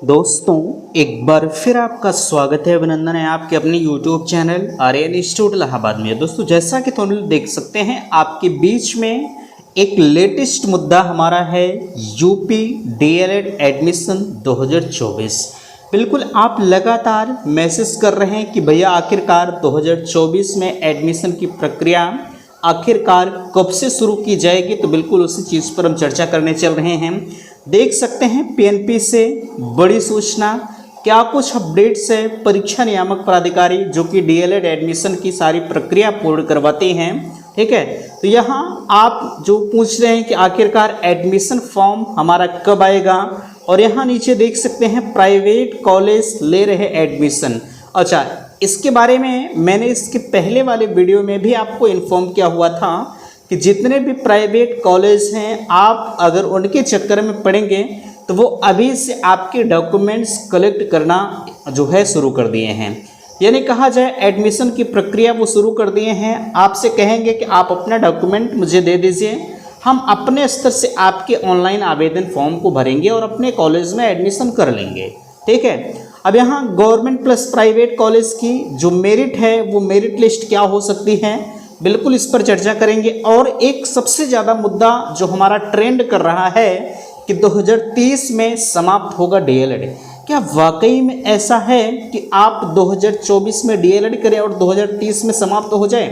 दोस्तों एक बार फिर आपका स्वागत है, अभिनंदन है आपके अपने YouTube channel Aryan institute Allahabad में। दोस्तों जैसा कि तुम लोग देख सकते हैं आपके बीच में एक लेटेस्ट मुद्दा हमारा है यूपी डीएलएड एडमिशन 2024। बिल्कुल आप लगातार मैसेज कर रहे हैं कि भैया आखिरकार 2024 में एडमिशन की प्रक्रिया आखिरकार कब से शुरू की जाएगी, तो बिल्कुल उसी चीज़ पर हम चर्चा करने चल रहे हैं। देख सकते हैं पीएनपी से बड़ी सूचना, क्या कुछ अपडेट्स है। परीक्षा नियामक प्राधिकारी जो कि डीएलएड एडमिशन की सारी प्रक्रिया पूर्ण करवाते हैं, ठीक है। तो यहाँ आप जो पूछ रहे हैं कि आखिरकार एडमिशन फॉर्म हमारा कब आएगा, और यहाँ नीचे देख सकते हैं प्राइवेट कॉलेज ले रहे एडमिशन। अच्छा, इसके बारे में मैंने इसके पहले वाले वीडियो में भी आपको इन्फॉर्म किया हुआ था कि जितने भी प्राइवेट कॉलेज हैं आप अगर उनके चक्कर में पड़ेंगे तो वो अभी से आपके डॉक्यूमेंट्स कलेक्ट करना जो है शुरू कर दिए हैं। यानी कहा जाए एडमिशन की प्रक्रिया वो शुरू कर दिए हैं। आपसे कहेंगे कि आप अपना डॉक्यूमेंट मुझे दे दीजिए, हम अपने स्तर से आपके ऑनलाइन आवेदन फॉर्म को भरेंगे और अपने कॉलेज में एडमिशन कर लेंगे, ठीक है। अब यहाँ गवर्नमेंट प्लस प्राइवेट कॉलेज की जो मेरिट है वो मेरिट लिस्ट क्या हो सकती है, बिल्कुल इस पर चर्चा करेंगे। और एक सबसे ज़्यादा मुद्दा जो हमारा ट्रेंड कर रहा है कि 2030 में समाप्त होगा डीएलएड। क्या वाकई में ऐसा है कि आप 2024 में डीएलएड करें और 2030 में समाप्त हो जाए?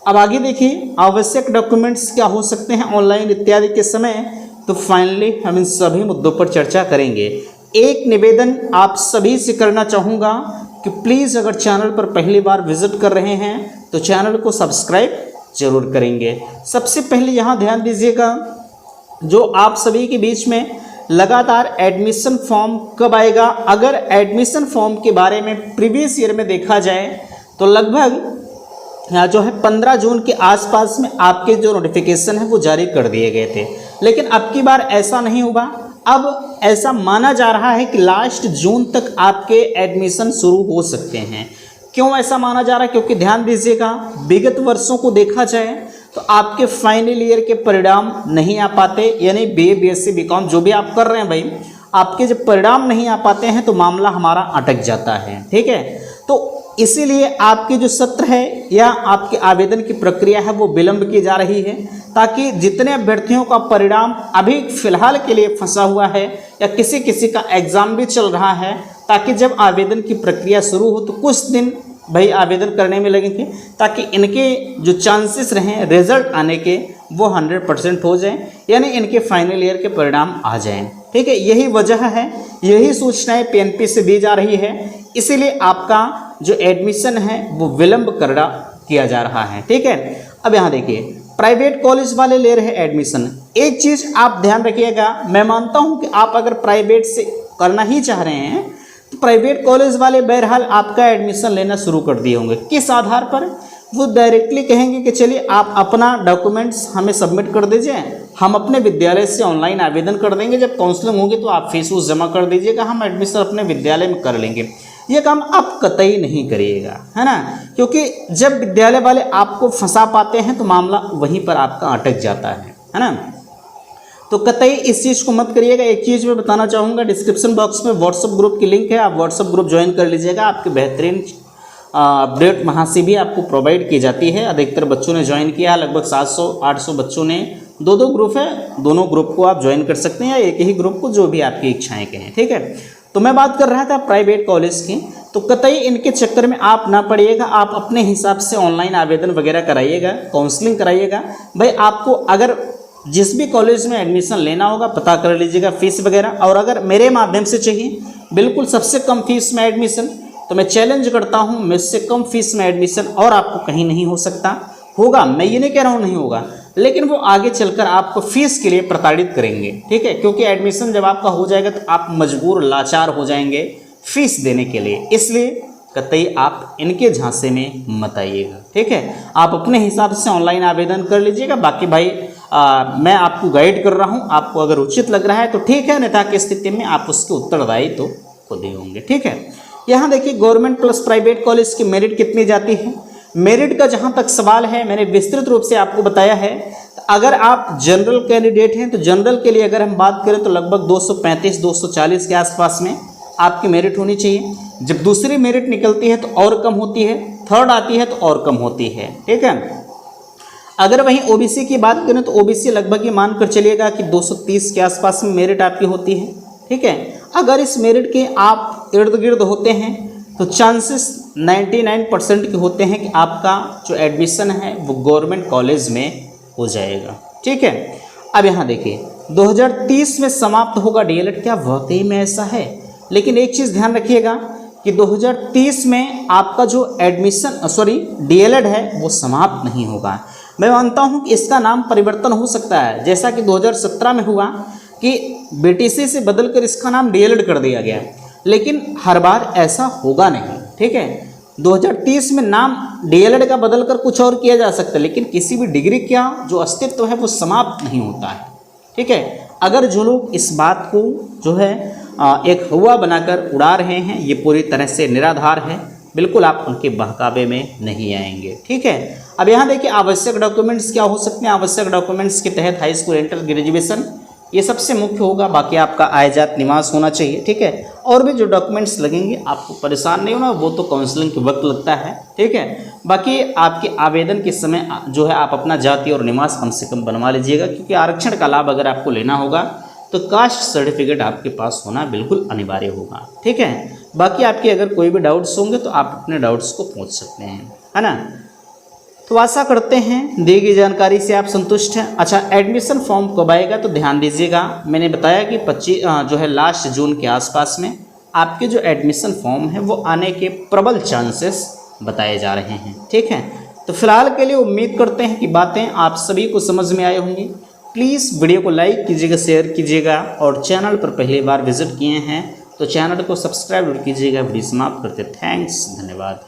अब आगे देखिए आवश्यक डॉक्यूमेंट्स क्या हो सकते हैं ऑनलाइन इत्यादि के समय, तो फाइनली हम इन सभी मुद्दों पर चर्चा करेंगे। एक निवेदन आप सभी से करना चाहूँगा कि प्लीज़ अगर चैनल पर पहली बार विजिट कर रहे हैं तो चैनल को सब्सक्राइब जरूर करेंगे। सबसे पहले यहाँ ध्यान दीजिएगा, जो आप सभी के बीच में लगातार एडमिशन फॉर्म कब आएगा। अगर एडमिशन फॉर्म के बारे में प्रीवियस ईयर में देखा जाए तो लगभग यहाँ जो है 15 जून के आसपास में आपके जो नोटिफिकेशन है वो जारी कर दिए गए थे, लेकिन अब की बार ऐसा नहीं हुआ। अब ऐसा माना जा रहा है कि लास्ट जून तक आपके एडमिशन शुरू हो सकते हैं। क्यों ऐसा माना जा रहा है? क्योंकि ध्यान दीजिएगा विगत वर्षों को देखा जाए तो आपके फाइनल ईयर के परिणाम नहीं आ पाते, यानी बीए बीएससी बीकॉम जो भी आप कर रहे हैं भाई, आपके जब परिणाम नहीं आ पाते हैं तो मामला हमारा अटक जाता है, ठीक है। तो इसीलिए आपके जो सत्र है या आपके आवेदन की प्रक्रिया है वो विलंब की जा रही है, ताकि जितने अभ्यर्थियों का परिणाम अभी फिलहाल के लिए फंसा हुआ है या किसी किसी का एग्ज़ाम भी चल रहा है, ताकि जब आवेदन की प्रक्रिया शुरू हो तो कुछ दिन भाई आवेदन करने में लगेंगे, ताकि इनके जो चांसेस रहें रिजल्ट आने के वो 100% हो जाएं, यानी इनके फाइनल ईयर के परिणाम आ जाएं, ठीक है। यही वजह है, यही सूचनाएं पीएनपी से दी जा रही है, इसीलिए आपका जो एडमिशन है वो विलंब किया जा रहा है, ठीक है। अब यहाँ देखिए प्राइवेट कॉलेज वाले ले रहे एडमिशन, एक चीज़ आप ध्यान रखिएगा, मैं मानता हूँ कि आप अगर प्राइवेट से करना ही चाह रहे हैं तो प्राइवेट कॉलेज वाले बहरहाल आपका एडमिशन लेना शुरू कर दिए होंगे। किस आधार पर? वो डायरेक्टली कहेंगे कि चलिए आप अपना डॉक्यूमेंट्स हमें सबमिट कर दीजिए, हम अपने विद्यालय से ऑनलाइन आवेदन कर देंगे, जब काउंसलिंग होगी तो आप फीस जमा कर दीजिएगा, हम एडमिशन अपने विद्यालय में कर लेंगे। ये काम आप कतई नहीं करिएगा, है ना, क्योंकि जब विद्यालय वाले आपको फंसा पाते हैं तो मामला वहीं पर आपका अटक जाता है ना। तो कतई इस चीज़ को मत करिएगा। एक चीज़ मैं बताना चाहूँगा, डिस्क्रिप्शन बॉक्स में व्हाट्सअप ग्रुप की लिंक है, आप व्हाट्सअप ग्रुप ज्वाइन कर लीजिएगा। आपके बेहतरीन अपडेट वहाँ से भी आपको प्रोवाइड की जाती है। अधिकतर बच्चों ने ज्वाइन किया, लगभग 700-800 बच्चों ने, दो ग्रुप है, दोनों ग्रुप को आप ज्वाइन कर सकते हैं या एक ही ग्रुप को, जो भी आपकी इच्छाएँ कहें, ठीक है। तो मैं बात कर रहा था प्राइवेट कॉलेज की, तो कतई इनके चक्कर में आप ना पड़िएगा, आप अपने हिसाब से ऑनलाइन आवेदन वगैरह कराइएगा, काउंसलिंग कराइएगा। भाई आपको अगर जिस भी कॉलेज में एडमिशन लेना होगा पता कर लीजिएगा फीस वगैरह, और अगर मेरे माध्यम से चाहिए बिल्कुल सबसे कम फीस में एडमिशन, तो मैं चैलेंज करता हूँ मुझसे कम फीस में एडमिशन और आपको कहीं नहीं हो सकता। होगा, मैं ये नहीं कह रहा हूँ नहीं होगा, लेकिन वो आगे चलकर आपको फीस के लिए प्रताड़ित करेंगे, ठीक है। क्योंकि एडमिशन जब आपका हो जाएगा तो आप मजबूर लाचार हो जाएंगे फीस देने के लिए, इसलिए कतई आप इनके झांसे में मत आइएगा, ठीक है। आप अपने हिसाब से ऑनलाइन आवेदन कर लीजिएगा। बाकी भाई मैं आपको गाइड कर रहा हूँ, आपको अगर उचित लग रहा है तो ठीक है, अन्यथा की स्थिति में आप उसके उत्तरदायी तो खुद ही होंगे, ठीक है। यहाँ देखिए गवर्नमेंट प्लस प्राइवेट कॉलेज की मेरिट कितनी जाती है। मेरिट का जहां तक सवाल है मैंने विस्तृत रूप से आपको बताया है। अगर आप जनरल कैंडिडेट हैं तो जनरल के लिए अगर हम बात करें तो लगभग 235-240 के आसपास में आपकी मेरिट होनी चाहिए। जब दूसरी मेरिट निकलती है तो और कम होती है, थर्ड आती है तो और कम होती है, ठीक है। अगर वहीं ओबीसी की बात करें तो ओबीसी लगभग ये मानकर चलिएगा कि 230 के आसपास में मेरिट आपकी होती है, ठीक है। अगर इस मेरिट के आप इर्द गिर्द होते हैं तो चांसेस 99% के होते हैं कि आपका जो एडमिशन है वो गवर्नमेंट कॉलेज में हो जाएगा, ठीक है। अब यहाँ देखिए 2030 में समाप्त होगा डीएलएड, क्या वाकई में ऐसा है? लेकिन एक चीज़ ध्यान रखिएगा कि 2030 में आपका जो डीएलएड है वो समाप्त नहीं होगा। मैं मानता हूँ कि इसका नाम परिवर्तन हो सकता है, जैसा कि 2017 में हुआ कि बीटीसी से बदलकर इसका नाम डीएलएड कर दिया गया, लेकिन हर बार ऐसा होगा नहीं, ठीक है। 2030 में नाम डीएलएड का बदलकर कुछ और किया जा सकता है, लेकिन किसी भी डिग्री का जो अस्तित्व है वो समाप्त नहीं होता है, ठीक है। अगर जो लोग इस बात को जो है एक हवा बनाकर उड़ा रहे हैं ये पूरी तरह से निराधार है, बिल्कुल आप उनके बहकावे में नहीं आएंगे, ठीक है। अब यहाँ देखिए आवश्यक डॉक्यूमेंट्स क्या हो सकते हैं। आवश्यक डॉक्यूमेंट्स के तहत हाई स्कूल इंटर ग्रेजुएशन ये सबसे मुख्य होगा, बाकी आपका आय जात निवास होना चाहिए, ठीक है। और भी जो डॉक्यूमेंट्स लगेंगे आपको परेशान नहीं होना, वो तो काउंसलिंग के वक्त लगता है, ठीक है। बाकी आपके आवेदन के समय जो है आप अपना जाति और निवास कम से कम बनवा लीजिएगा, क्योंकि आरक्षण का लाभ अगर आपको लेना होगा तो कास्ट सर्टिफिकेट आपके पास होना बिल्कुल अनिवार्य होगा, ठीक है। बाकी आपके अगर कोई भी डाउट्स होंगे तो आप अपने डाउट्स को पूछ सकते हैं, है ना। तो आशा करते हैं दी गई जानकारी से आप संतुष्ट हैं। अच्छा, एडमिशन फॉर्म कब आएगा तो ध्यान दीजिएगा, मैंने बताया कि 25 लास्ट जून के आसपास में आपके जो एडमिशन फॉर्म है वो आने के प्रबल चांसेस बताए जा रहे हैं, ठीक है। तो फिलहाल के लिए उम्मीद करते हैं कि बातें आप सभी को समझ में आई होंगी। प्लीज़ वीडियो को लाइक कीजिएगा, शेयर कीजिएगा, और चैनल पर पहली बार विजिट किए हैं तो चैनल को सब्सक्राइब कीजिएगा। वीडियो समाप्त करते, थैंक्स, धन्यवाद।